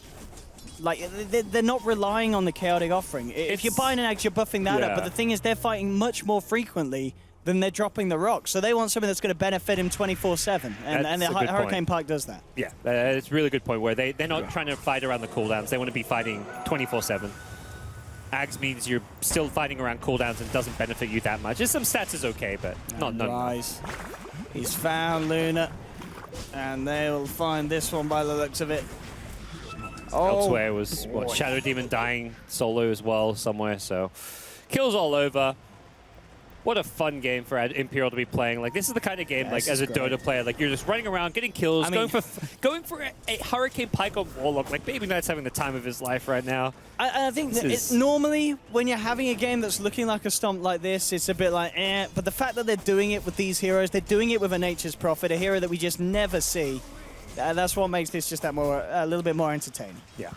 Like, they're not relying on the chaotic offering. If you're buying an Axe, you're buffing that up. But the thing is, they're fighting much more frequently than they're dropping the rock. So they want something that's going to benefit him 24/7. And the Hurricane Pike does that. Yeah, it's a really good point where they're not trying to fight around the cooldowns. They want to be fighting 24/7. Ags means you're still fighting around cooldowns and doesn't benefit you that much. Just some stats is okay, but not none. Rise. He's found Luna. And they'll find this one by the looks of it. Elsewhere was Shadow Demon dying solo as well somewhere, so kills all over. What a fun game for Imperial to be playing. Like, this is the kind of game, like, as a Dota player, like, you're just running around, getting kills, going for a Hurricane Pike on Warlock. Like, Baby Knight's having the time of his life right now. I think that normally, when you're having a game that's looking like a stomp like this, it's a bit like, eh. But the fact that they're doing it with these heroes, they're doing it with a Nature's Prophet, a hero that we just never see. That's what makes this just a little bit more entertaining. Yeah.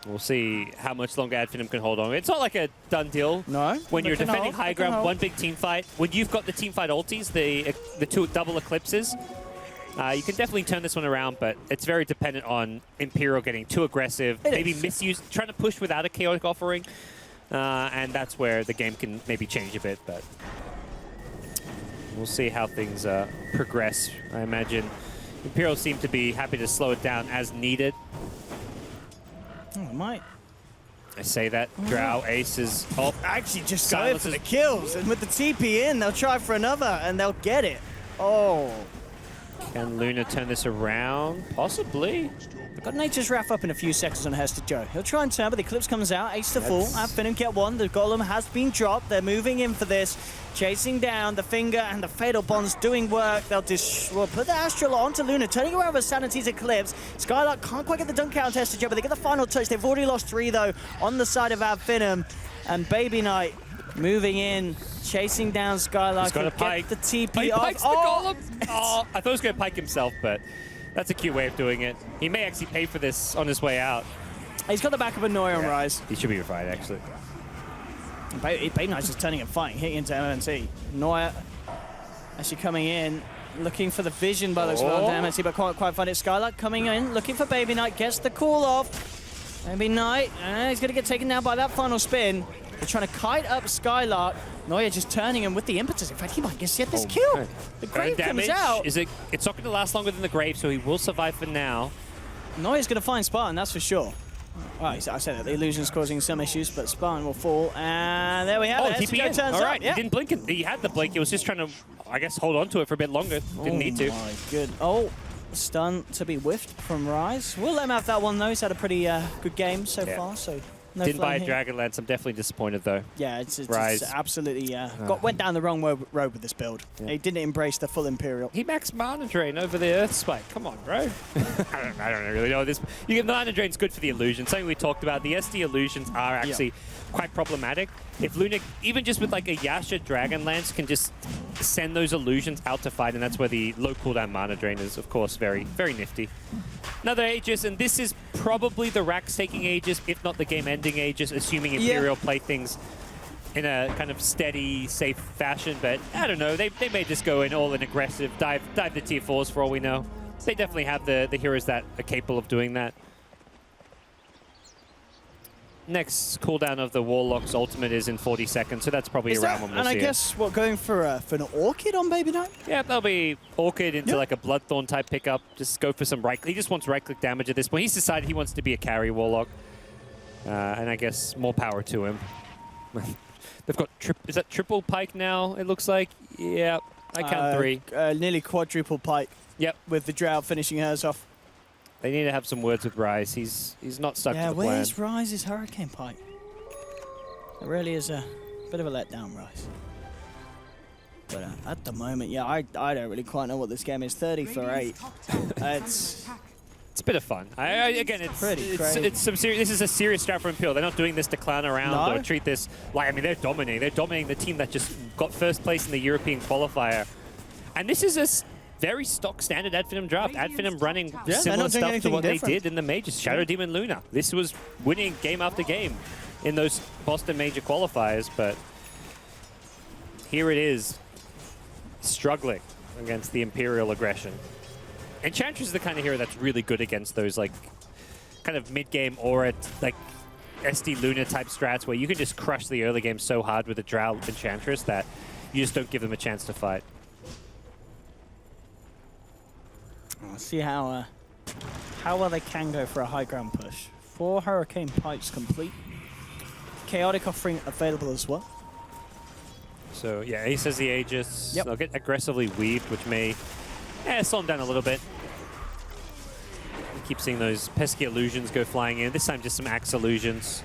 We'll see how much longer Finem can hold on. It's not like a done deal. No. When you're defending high ground, one big team fight, when you've got the team fight ultis, the 2 double eclipses, you can definitely turn this one around, but it's very dependent on Imperial getting too aggressive, maybe trying to push without a chaotic offering, and that's where the game can maybe change a bit, but we'll see how things progress. I imagine Imperial seem to be happy to slow it down as needed. Oh, it might. I say that. Drow, Ace is... Oh, actually just going for the kills. And with the TP in, they'll try for another, and they'll get it. Oh. Can Luna turn this around? Possibly. They've got Nature's Wrath up in a few seconds on Hester Joe. He'll try and turn, but the Eclipse comes out. Ace to fall. Finem get one. The Golem has been dropped. They're moving in for this. Chasing down the Finger and the Fatal Bonds doing work. They'll put the Astral onto Luna, turning around with Sanity's Eclipse. Skylark can't quite get the dunk out on Hester Joe, but they get the final touch. They've already lost 3, though, on the side of Finem. And Baby Knight moving in, chasing down Skylark. He's got a pike. The TP he off. Pikes the Golem. Oh, I thought he was going to pike himself, but that's a cute way of doing it. He may actually pay for this on his way out. He's got the back of a Noi on Rise. He should be fine, actually. Baby Knight's just turning and fighting, hitting into MNT. Noya actually coming in, looking for the vision by the looks of MNT, but can't quite find it. Skylark coming in, looking for Baby Knight, gets the call off. Baby Knight, he's going to get taken down by that final spin. They're trying to kite up Skylark. Noya just turning him with the impetus. In fact, he might just get this kill. Okay. The Grave comes out. It's not going to last longer than the Grave, so he will survive for now. Noya's going to find Spartan, that's for sure. Right, I said that the illusion's causing some issues, but Spartan will fall, and there we have it. TP turns all right, he didn't blink it. He had the blink. He was just trying to, I guess, hold on to it for a bit longer. Didn't need to. My good. Oh, stun to be whiffed from Rise. We'll let him have that one though. He's had a pretty good game so far, so No Didn't buy a flame here. Dragonlance. I'm definitely disappointed, though. Yeah, it's Rise. absolutely went down the wrong road with this build. Yeah. He didn't embrace the full Imperial. He maxed Mana Drain over the Earth Spike. Come on, bro. I don't really know this. You get Mana Drain's good for the illusion. Something we talked about. The SD illusions are actually quite problematic. If Luna, even just with like a Yasha Dragonlance, can just send those illusions out to fight, and that's where the low cooldown Mana Drain is, of course, very, very nifty. Another Aegis, and this is probably the Rax taking Aegis, if not the game-ending Aegis, assuming Imperial play things in a kind of steady, safe fashion. But I don't know, they may just go in all in aggressive, dive the tier 4s for all we know. They definitely have the heroes that are capable of doing that. Next cooldown of the Warlock's ultimate is in 40 seconds, so that's probably around when we'll see And I guess, what, going for an Orchid on Baby Knight? Yeah, that'll be Orchid into like a Bloodthorn type pickup. Just go for some right-click. He just wants right-click damage at this point. He's decided he wants to be a carry Warlock. And I guess more power to him. They've got, is that triple Pike now, it looks like? Yeah, I count 3. Nearly quadruple Pike. Yep. With the Drought finishing hers off. They need to have some words with Rise. He's not stuck to the plan. Where's Rise's Hurricane Pike? It really is a bit of a letdown, Rise. But at the moment, yeah, I don't really quite know what this game is. 30 for 8. It's a bit of fun. Again, it's some serious. This is a serious strat for Imperial. They're not doing this to clown around or treat this like. I mean, they're dominating. They're dominating the team that just got first place in the European qualifier. And this is a very stock standard Ad Finem draft. Ad Finem running similar stuff to what they did in the majors. Shadow Demon Luna. This was winning game after game in those Boston major qualifiers, but here it is, struggling against the Imperial aggression. Enchantress is the kind of hero that's really good against those like kind of mid-game aura, like SD Luna type strats where you can just crush the early game so hard with a Drow Enchantress that you just don't give them a chance to fight. Let's see how well they can go for a high ground push. 4 Hurricane Pikes complete. Chaotic offering available as well. So yeah, Ace has the Aegis. Yep. They'll get aggressively weaved, which may slow them down a little bit. Keep seeing those pesky illusions go flying in. This time just some Axe illusions.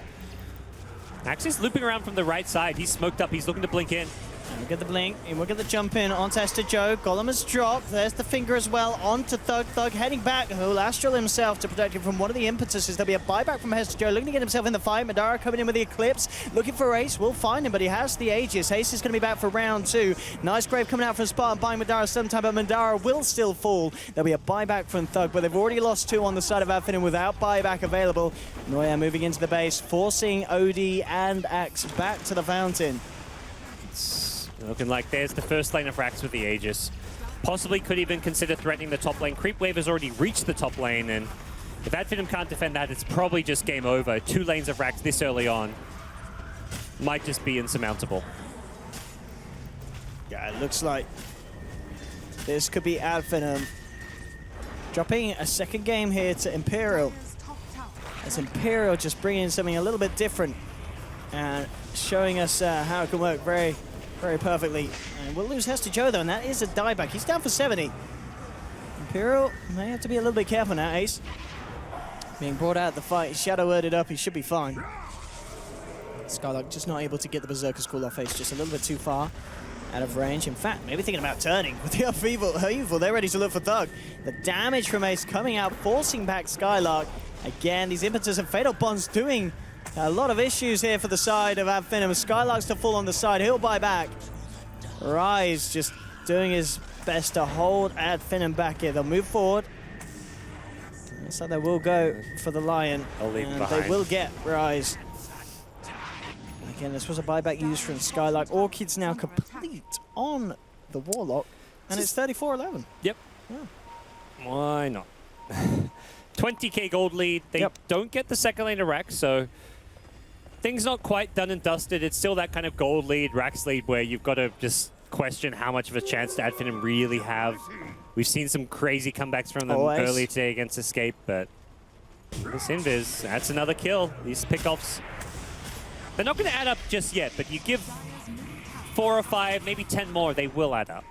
Axe is looping around from the right side. He's smoked up. He's looking to blink in. And we get the blink, and we get the jump in onto Esther Joe. Golem has dropped. There's the finger as well onto Thug. Thug heading back. He'll Astral himself to protect him from one of the impetuses. There'll be a buyback from Esther Joe, looking to get himself in the fight. Madara coming in with the Eclipse, looking for Ace. We'll find him, but he has the Aegis. Ace is going to be back for round 2. Nice grave coming out from Spartan, buying Madara sometime, but Madara will still fall. There'll be a buyback from Thug, but they've already lost 2 on the side of Ad Finem without buyback available. Noya moving into the base, forcing Odie and Axe back to the fountain. Looking like there's the first lane of Rax with the Aegis. Possibly could even consider threatening the top lane. Creep Wave has already reached the top lane, and if Ad Finem can't defend that, it's probably just game over. 2 lanes of Rax this early on might just be insurmountable. Yeah, it looks like this could be Ad Finem dropping a second game here to Imperial. As Imperial just bringing in something a little bit different and showing us how it can work very, very perfectly. And we'll lose Hester Joe, though, and that is a dieback. He's down for 70. Imperial may have to be a little bit careful now. Ace being brought out of the fight. Shadow worded up. He should be fine. Skylark just not able to get the Berserker's Call off Ace, just a little bit too far out of range. In fact, maybe thinking about turning with the upheaval. They're ready to look for Thug. The damage from Ace coming out, forcing back Skylark. Again, these impetus and Fatal Bonds doing a lot of issues here for the side of Ad Finem. Skylark's to fall on the side. He'll buy back. Rise just doing his best to hold Ad Finem back here. They'll move forward. Looks like they will go for the Lion. And they will get Rise. Again, this was a buyback used from Skylark. Orchid's now complete on the Warlock. And it's 34-11. Yep. Yeah. Why not? 20k gold lead. They don't get the second lane of Rax, so things not quite done and dusted. It's still that kind of gold lead, Rax lead, where you've got to just question how much of a chance Ad Finem really have. We've seen some crazy comebacks from them earlier today against Escape, but this Invis, that's another kill. These pickoffs, they're not going to add up just yet, but you give 4 or 5, maybe 10 more, they will add up.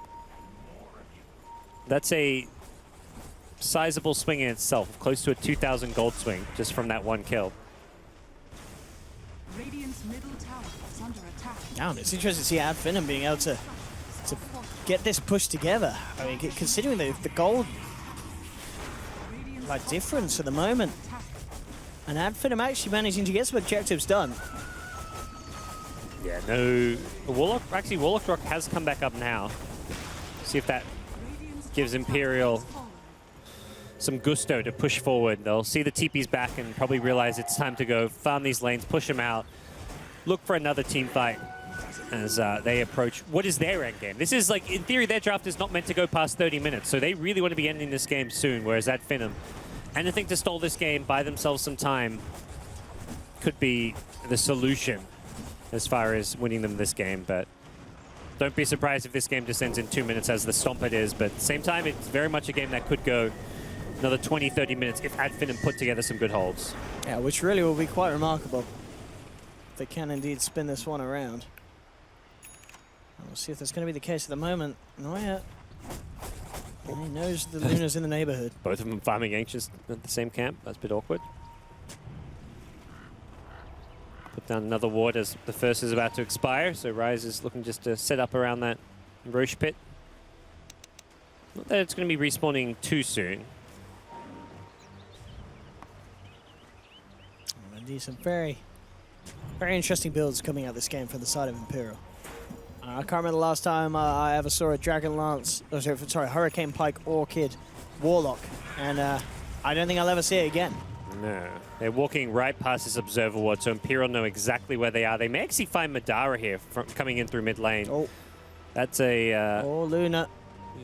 That's a sizable swing in itself, close to a 2,000 gold swing just from that one kill. Radiant's middle tower is under attack. Now it's interesting to see Ad Finem being able to get this push together. I mean, considering the gold like difference at the moment, and Ad Finem actually managing to get some objectives done. Yeah, no. Warlock, actually, Warlock Rock has come back up now. See if that gives Imperial some gusto to push forward. They'll see the TP's back and probably realize it's time to go farm these lanes, push them out, look for another team fight as they approach what is their end game. This is like, in theory, their draft is not meant to go past 30 minutes, so they really want to be ending this game soon, whereas at Finem, anything to stall this game, buy themselves some time, could be the solution as far as winning them this game. But don't be surprised if this game just ends in 2 minutes as the stomp it is. But at the same time, it's very much a game that could go another 20, 30 minutes if Ad Finem put together some good holds. Yeah, which really will be quite remarkable. They can indeed spin this one around. We'll see if that's going to be the case at the moment. Not yet. He knows the Luna's in the neighborhood. Both of them farming Ancients at the same camp. That's a bit awkward. Put down another ward as the first is about to expire, so Ryze is looking just to set up around that Roche pit. Not that it's going to be respawning too soon. Indeed, some very interesting builds coming out this game from the side of Imperial. I can't remember the last time I ever saw a Dragon Lance, oh, sorry, Hurricane Pike Orchid Warlock, and I don't think I'll ever see it again. No. They're walking right past this Observer Ward, so Imperial know exactly where they are. They may actually find Madara here from coming in through mid lane. Oh. That's a... oh, Luna.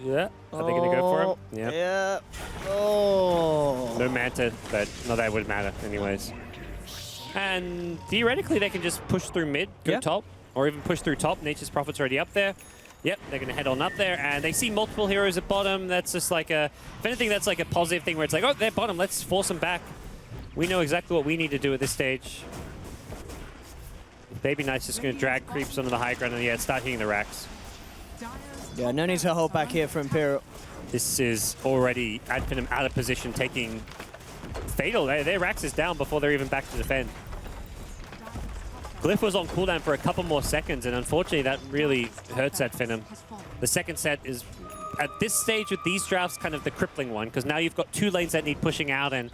Yeah. Are they going to go for him? Yep. Yeah. Oh. No Manta, but not that would matter anyways. And theoretically, they can just push through mid, go top, or even push through top. Nature's Prophet's already up there. Yep, they're going to head on up there, and they see multiple heroes at bottom. That's just like a... If anything, that's like a positive thing where it's like, oh, they're bottom, let's force them back. We know exactly what we need to do at this stage. Baby Knight's just going to drag creeps onto the high ground and yeah, start hitting the racks. Yeah, no need to hold back here for Imperial. This is already Ad Finem out of position, taking Fatal. Their racks is down before they're even back to defend. Glyph was on cooldown for a couple more seconds, and unfortunately that really hurts Ad Finem. The second set is, at this stage with these drafts, kind of the crippling one, because now you've got two lanes that need pushing out, and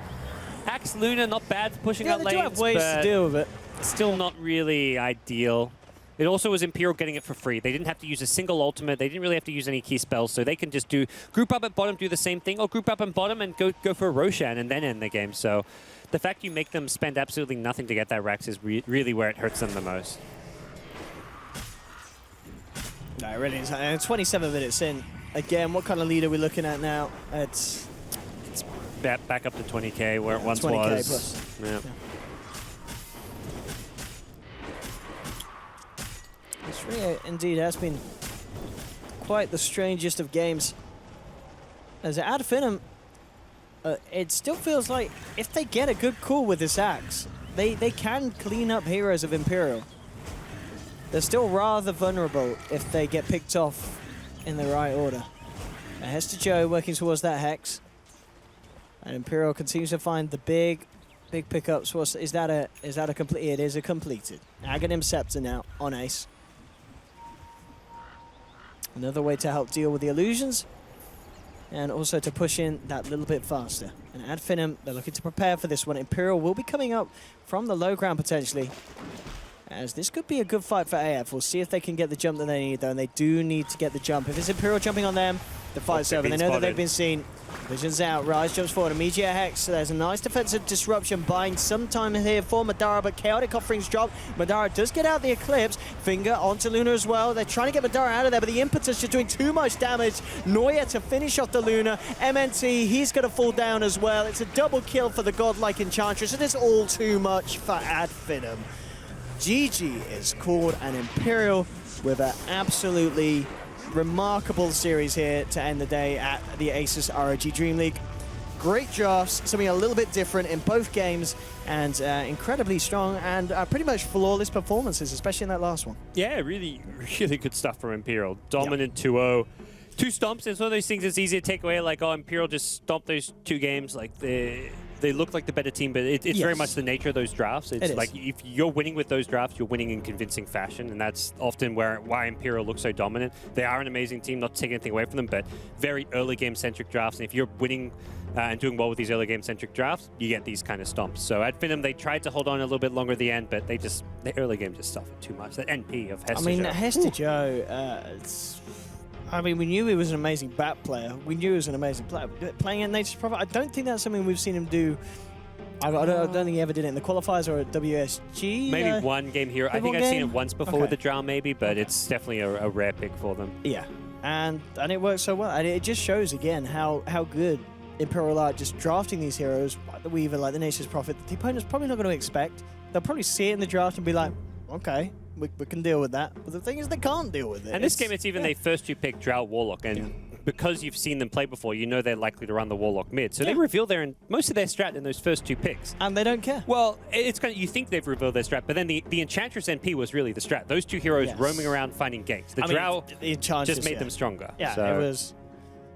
Axe Luna, not bad for pushing out lanes, they do have ways to deal with it. Still not really ideal. It also was Imperial getting it for free. They didn't have to use a single ultimate. They didn't really have to use any key spells, so they can just do group up at bottom, do the same thing, or group up at bottom and go for a Roshan and then end the game. So the fact you make them spend absolutely nothing to get that Rex is really where it hurts them the most. No, it really is. And 27 minutes in. Again, what kind of lead are we looking at now? It's back up to 20k where it once 20K was. plus. Yeah. This really indeed has been quite the strangest of games. As Ad Finem, it still feels like if they get a good call with this axe, they can clean up heroes of Imperial. They're still rather vulnerable if they get picked off in the right order. Hester Joe working towards that Hex. And Imperial continues to find the big pickups. Is that a complete? It is a completed. Aghanim Scepter now on Ace. Another way to help deal with the illusions, and also to push in that little bit faster. And Ad Finem, they're looking to prepare for this one. Imperial will be coming up from the low ground potentially, as this could be a good fight for AF. We'll see if they can get the jump that they need, though, and they do need to get the jump. If it's Imperial jumping on them, the fight's over. They know that they've been seen. Vision's out. Ryze jumps forward. Immediate Hex. So there's a nice defensive disruption buying some time here for Madara, but Chaotic Offerings drop. Madara does get out the Eclipse. Finger onto Luna as well. They're trying to get Madara out of there, but the Impetus just doing too much damage. Noya to finish off the Luna. MNT, he's going to fall down as well. It's a double kill for the godlike Enchantress. It is all too much for Ad Finem. GG is called, and Imperial with an absolutely remarkable series here to end the day at the ASUS ROG Dream League. Great drafts, something a little bit different in both games, and incredibly strong and pretty much flawless performances, especially in that last one. Yeah, really good stuff from Imperial. Dominant 2-0. Two stomps, it's one of those things that's easy to take away, like, oh, Imperial just stomped those two games. Like, they look like the better team, but it's very much the nature of those drafts. It's like if you're winning with those drafts, you're winning in convincing fashion, and that's often why Imperial looks so dominant. They are an amazing team, not to take anything away from them, but very early game-centric drafts. And if you're winning and doing well with these early game-centric drafts, you get these kind of stomps. So at Finem, they tried to hold on a little bit longer at the end, but the early game just suffered too much. That NP of Hester. I mean, Hester Joe, we knew he was an amazing bat player. We knew he was an amazing player. Playing at Nature's Prophet, I don't think that's something we've seen him do. I don't think he ever did it in the qualifiers or at WSG. Maybe one game here. I think I've seen it once before with the Drow, maybe, but it's definitely a rare pick for them. Yeah, and it works so well. And it just shows again how good Imperial are just drafting these heroes, like the Weaver, like the Nature's Prophet. The opponent's probably not going to expect. They'll probably see it in the draft and be like, okay, we can deal with that. But the thing is, they can't deal with it. And this game, it's even their first two pick Drow Warlock, and because you've seen them play before, you know they're likely to run the Warlock mid. So they reveal most of their strat in those first two picks. And they don't care. Well, it's kind of, you think they've revealed their strat, but then the Enchantress NP was really the strat. Those two heroes roaming around finding ganks. The Drow just made them stronger. Yeah, so it was.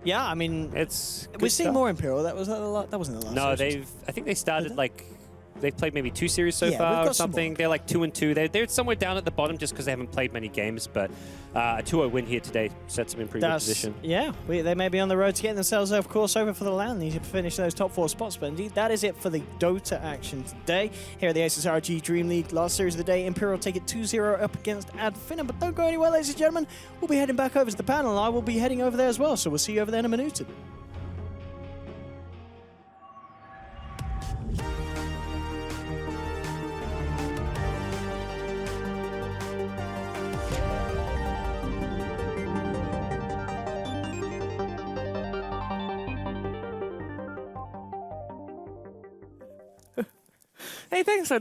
Yeah, I mean, we're seeing more Imperial. That wasn't the last. No, I think they started they've played maybe 2 series so far or something. They're like 2-2. They're somewhere down at the bottom just because they haven't played many games. But a 2-0 win here today sets them in pretty good position. Yeah, they may be on the road to getting themselves, of course, over for the LAN. Need to finish those top 4 spots. But indeed, that is it for the Dota action today. Here at the ASUS ROG Dream League, last series of the day, Imperial take it 2-0 up against Finem. But don't go anywhere, ladies and gentlemen. We'll be heading back over to the panel. I will be heading over there as well. So we'll see you over there in a minute. Hey, thanks.